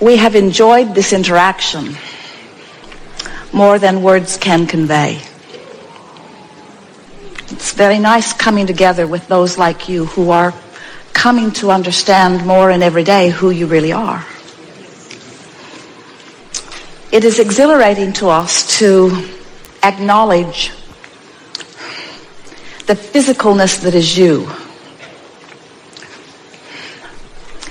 We have enjoyed this interaction more than words can convey. It's very nice coming together with those like you who are coming to understand more and every day who you really are. It is exhilarating to us to acknowledge the physicalness that is you,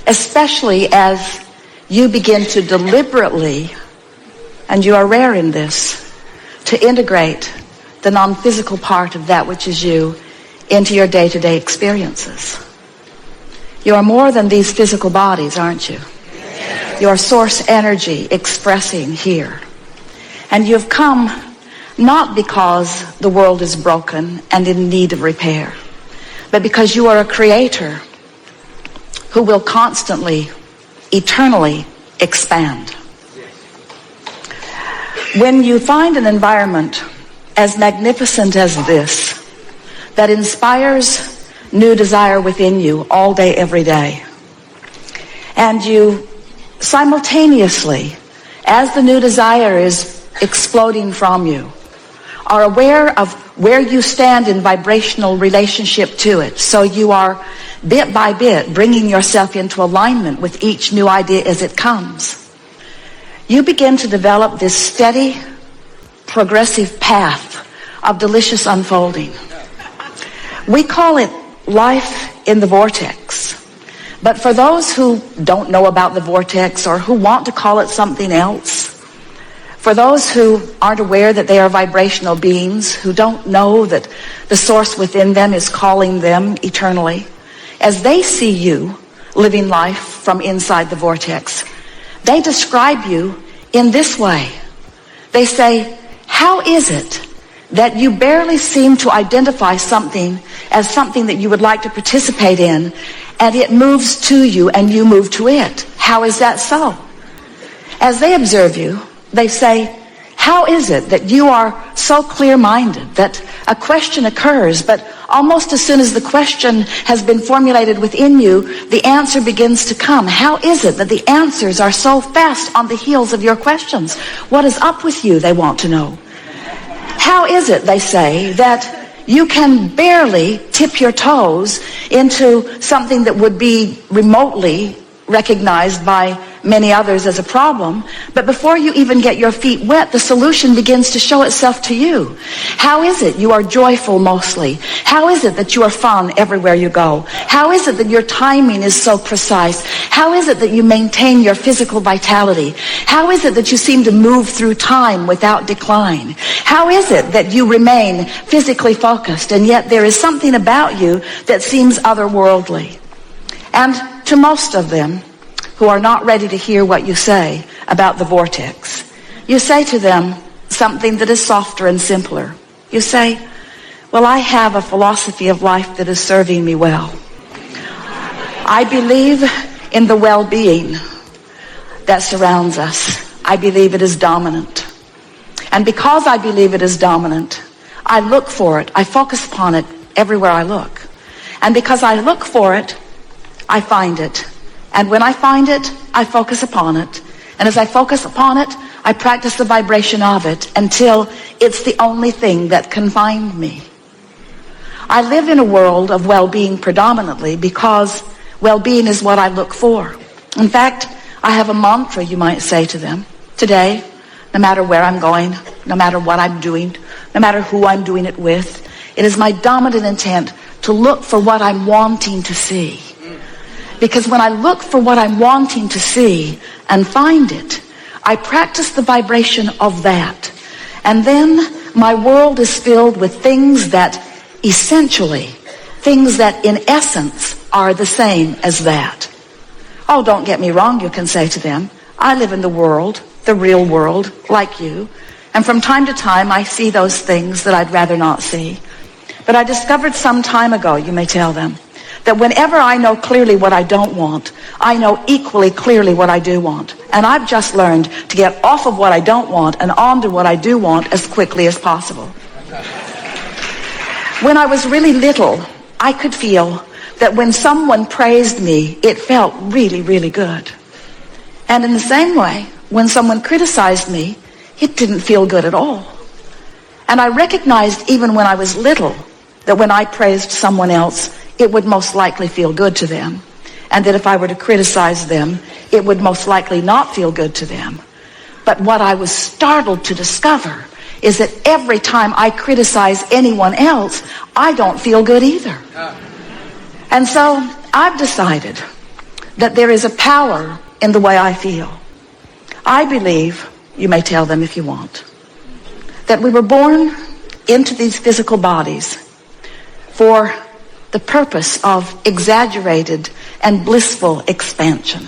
especially as you begin to deliberately, and you are rare in this, to integrate the non-physical part of that which is you into your day-to-day experiences. You are more than these physical bodies, aren't you? You are source energy expressing here. And you've come not because the world is broken and in need of repair, but because you are a creator who will constantly, eternally expand. When you find an environment as magnificent as this, that inspires new desire within you all day, every day, and you simultaneously, as the new desire is exploding from you, are aware of where you stand in vibrational relationship to it, so you are bit by bit bringing yourself into alignment with each new idea as it comes, you begin to develop this steady, progressive path of delicious unfolding. We call it life in the vortex. But for those who don't know about the vortex or who want to call it something else, for those who aren't aware that they are vibrational beings, who don't know that the source within them is calling them eternally, as they see you living life from inside the vortex, they describe you in this way. They say, how is it that you barely seem to identify something as something that you would like to participate in, and it moves to you and you move to it? How is that so? As they observe you, they say, how is it that you are so clear-minded that a question occurs, but almost as soon as the question has been formulated within you, the answer begins to come? How is it that the answers are so fast on the heels of your questions? What is up with you, they want to know. How is it, they say, that you can barely tip your toes into something that would be remotely recognized by many others as a problem, but before you even get your feet wet, the solution begins to show itself to you? How is it you are joyful mostly? How is it that you are fun everywhere you go? How is it that your timing is so precise? How is it that you maintain your physical vitality? How is it that you seem to move through time without decline? How is it that you remain physically focused, and yet there is something about you that seems otherworldly? And to most of them who are not ready to hear what you say about the vortex, you say to them something that is softer and simpler. You say, well, I have a philosophy of life that is serving me well. I believe in the well-being that surrounds us. I believe it is dominant. And because I believe it is dominant, I look for it. I focus upon it everywhere I look. And because I look for it, I find it. And when I find it, I focus upon it. And as I focus upon it, I practice the vibration of it until it's the only thing that can find me. I live in a world of well-being predominantly because well-being is what I look for. In fact, I have a mantra, you might say to them. Today, no matter where I'm going, no matter what I'm doing, no matter who I'm doing it with, it is my dominant intent to look for what I'm wanting to see. Because when I look for what I'm wanting to see and find it, I practice the vibration of that. And then my world is filled with things that essentially, things that in essence are the same as that. Oh, don't get me wrong, you can say to them. I live in the world, the real world, like you. And from time to time, I see those things that I'd rather not see. But I discovered some time ago, you may tell them, that whenever I know clearly what I don't want, I know equally clearly what I do want. And I've just learned to get off of what I don't want and onto what I do want as quickly as possible. When I was really little, I could feel that when someone praised me, it felt really, really good. And in the same way, when someone criticized me, it didn't feel good at all. And I recognized even when I was little that when I praised someone else, it would most likely feel good to them. And that if I were to criticize them, it would most likely not feel good to them. But what I was startled to discover is that every time I criticize anyone else, I don't feel good either. And so I've decided that there is a power in the way I feel. I believe, you may tell them if you want, that we were born into these physical bodies for the purpose of exaggerated and blissful expansion.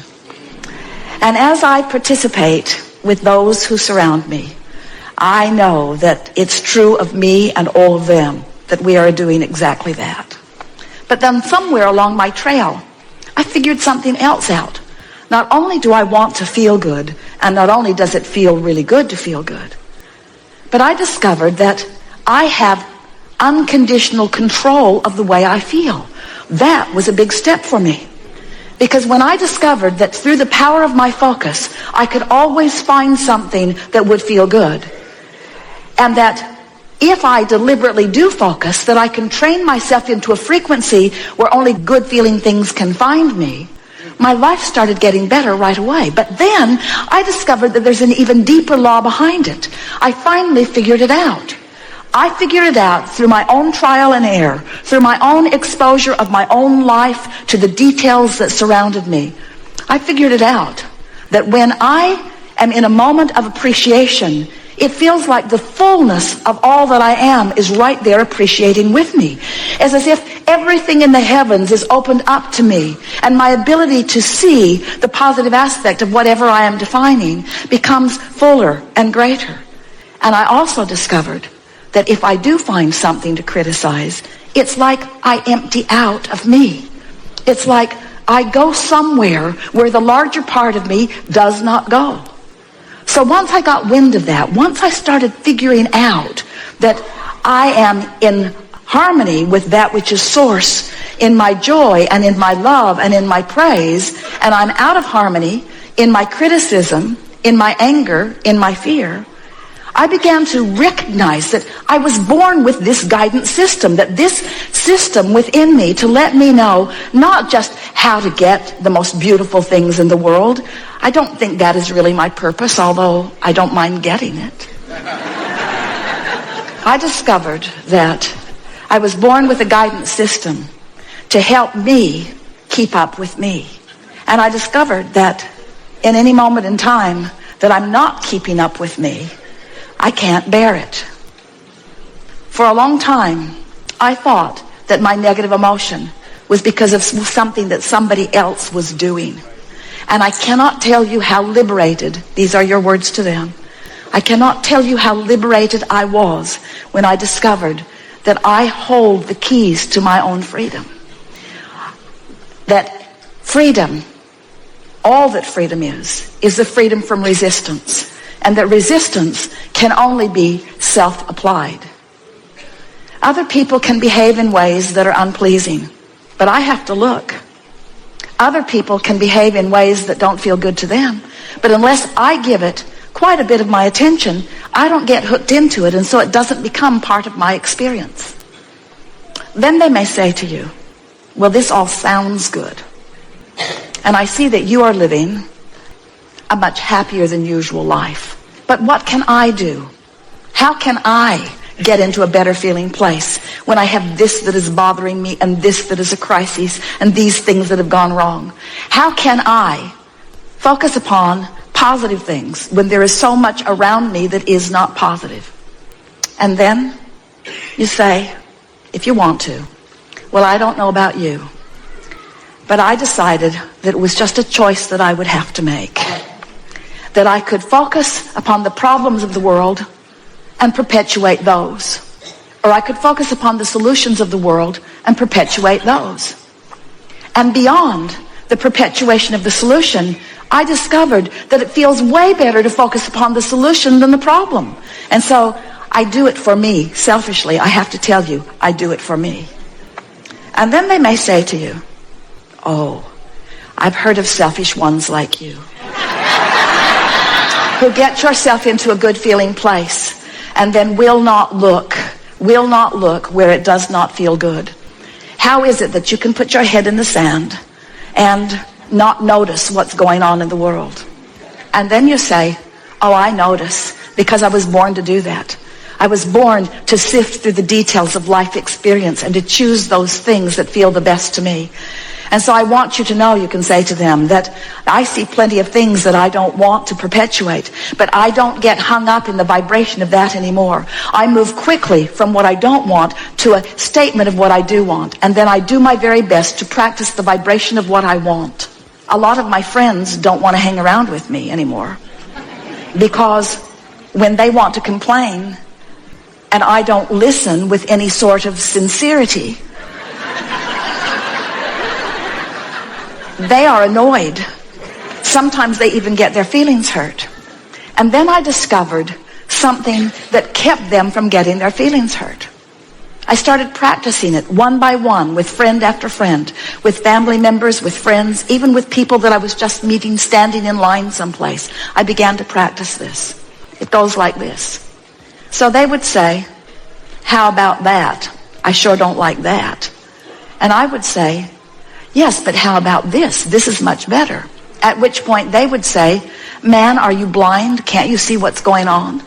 And as I participate with those who surround me, I know that it's true of me and all of them that we are doing exactly that. But then somewhere along my trail, I figured something else out. Not only do I want to feel good, and not only does it feel really good to feel good, but I discovered that I have unconditional control of the way I feel. That was a big step for me. Because when I discovered that through the power of my focus, I could always find something that would feel good. And that if I deliberately do focus, that I can train myself into a frequency where only good feeling things can find me, my life started getting better right away. But then I discovered that there's an even deeper law behind it. I finally figured it out. I figured it out through my own trial and error, through my own exposure of my own life to the details that surrounded me. I figured it out that when I am in a moment of appreciation, it feels like the fullness of all that I am is right there appreciating with me. It's as if everything in the heavens is opened up to me, and my ability to see the positive aspect of whatever I am defining becomes fuller and greater. And I also discovered that if I do find something to criticize, it's like I empty out of me. It's like I go somewhere where the larger part of me does not go. So once I got wind of that, once I started figuring out that I am in harmony with that which is source in my joy and in my love and in my praise, and I'm out of harmony in my criticism, in my anger, in my fear, I began to recognize that I was born with this guidance system, that this system within me to let me know not just how to get the most beautiful things in the world. I don't think that is really my purpose, although I don't mind getting it. I discovered that I was born with a guidance system to help me keep up with me. And I discovered that in any moment in time that I'm not keeping up with me, I can't bear it. For a long time, I thought that my negative emotion was because of something that somebody else was doing. And I cannot tell you how liberated, these are your words to them, I cannot tell you how liberated I was when I discovered that I hold the keys to my own freedom. That freedom, all that freedom is the freedom from resistance. And that resistance can only be self-applied. Other people can behave in ways that are unpleasing, but I have to look. Other people can behave in ways that don't feel good to them, but unless I give it quite a bit of my attention, I don't get hooked into it, and so it doesn't become part of my experience. Then they may say to you, well, this all sounds good, and I see that you are living a much happier than usual life. But what can I do? How can I get into a better feeling place when I have this that is bothering me and this that is a crisis and these things that have gone wrong? How can I focus upon positive things when there is so much around me that is not positive? And then you say, if you want to, well, I don't know about you, but I decided that it was just a choice that I would have to make. That I could focus upon the problems of the world and perpetuate those. Or I could focus upon the solutions of the world and perpetuate those. And beyond the perpetuation of the solution, I discovered that it feels way better to focus upon the solution than the problem. And so I do it for me. Selfishly, I have to tell you, I do it for me. And then they may say to you, oh, I've heard of selfish ones like you. who get yourself into a good feeling place and then will not look where it does not feel good. How is it that you can put your head in the sand and not notice what's going on in the world? And then you say, oh, I notice, because I was born to do that. I was born to sift through the details of life experience and to choose those things that feel the best to me. And so I want you to know, you can say to them, that I see plenty of things that I don't want to perpetuate, but I don't get hung up in the vibration of that anymore. I move quickly from what I don't want to a statement of what I do want. And then I do my very best to practice the vibration of what I want. A lot of my friends don't want to hang around with me anymore, because when they want to complain and I don't listen with any sort of sincerity, they are annoyed. Sometimes they even get their feelings hurt. And then I discovered something that kept them from getting their feelings hurt. I started practicing it one by one with friend after friend, with family members, with friends, even with people that I was just meeting standing in line someplace. I began to practice this. It goes like this. So they would say, how about that? I sure don't like that. And I would say, yes, but how about this? This is much better. At which point they would say, man, are you blind? Can't you see what's going on?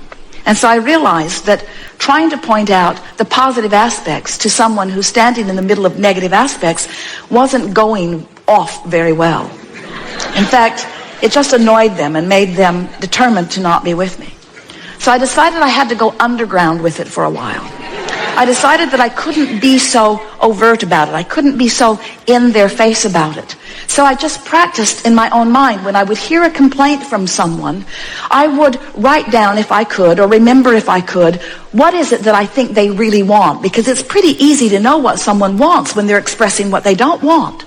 And so I realized that trying to point out the positive aspects to someone who's standing in the middle of negative aspects wasn't going off very well. In fact, it just annoyed them and made them determined to not be with me. So I decided I had to go underground with it for a while. I decided that I couldn't be so overt about it. I couldn't be so in their face about it. So I just practiced in my own mind. When I would hear a complaint from someone, I would write down, if I could, or remember if I could, what is it that I think they really want? Because it's pretty easy to know what someone wants when they're expressing what they don't want.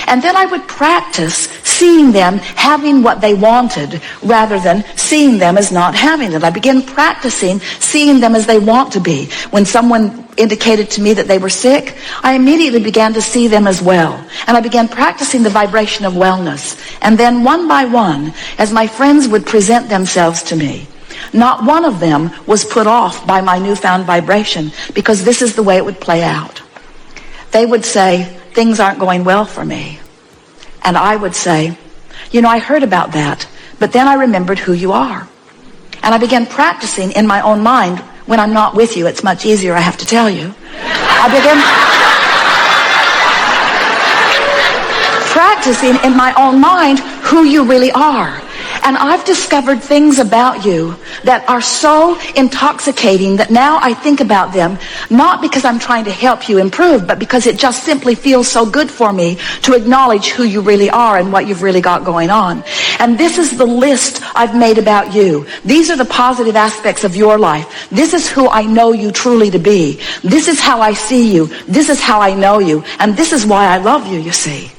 And then I would practice seeing them having what they wanted rather than seeing them as not having it. I began practicing seeing them as they want to be. When someone indicated to me that they were sick, I immediately began to see them as well. And I began practicing the vibration of wellness. And then one by one, as my friends would present themselves to me, not one of them was put off by my newfound vibration, because this is the way it would play out. They would say, things aren't going well for me. And I would say, you know, I heard about that, but then I remembered who you are. And I began practicing in my own mind. When I'm not with you, it's much easier, I have to tell you. I began practicing in my own mind who you really are. And I've discovered things about you that are so intoxicating that now I think about them, not because I'm trying to help you improve, but because it just simply feels so good for me to acknowledge who you really are and what you've really got going on. And this is the list I've made about you. These are the positive aspects of your life. This is who I know you truly to be. This is how I see you. This is how I know you. And this is why I love you, you see.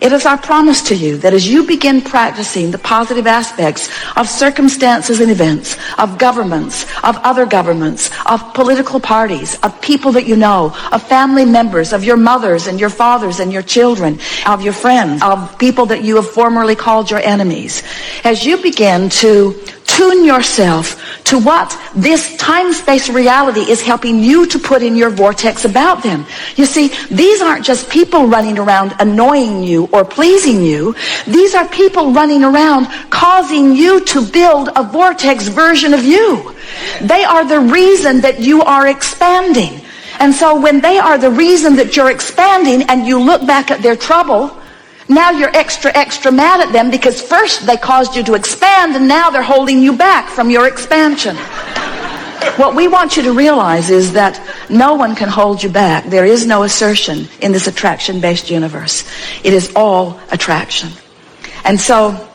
It is our promise to you that as you begin practicing the positive aspects of circumstances and events, of governments, of other governments, of political parties, of people that you know, of family members, of your mothers and your fathers and your children, of your friends, of people that you have formerly called your enemies, as you begin to tune yourself to what this time-space reality is helping you to put in your vortex about them. You see, these aren't just people running around annoying you or pleasing you. These are people running around causing you to build a vortex version of you. They are the reason that you are expanding. And so when they are the reason that you're expanding and you look back at their trouble, now you're extra mad at them because first they caused you to expand and now they're holding you back from your expansion. What we want you to realize is that no one can hold you back. There is no assertion in this attraction-based universe. It is all attraction. And so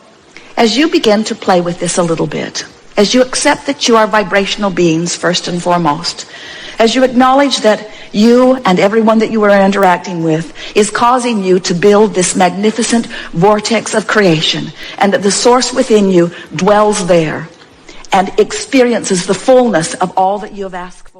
as you begin to play with this a little bit, as you accept that you are vibrational beings first and foremost, as you acknowledge that you and everyone that you are interacting with is causing you to build this magnificent vortex of creation, and that the source within you dwells there and experiences the fullness of all that you have asked for.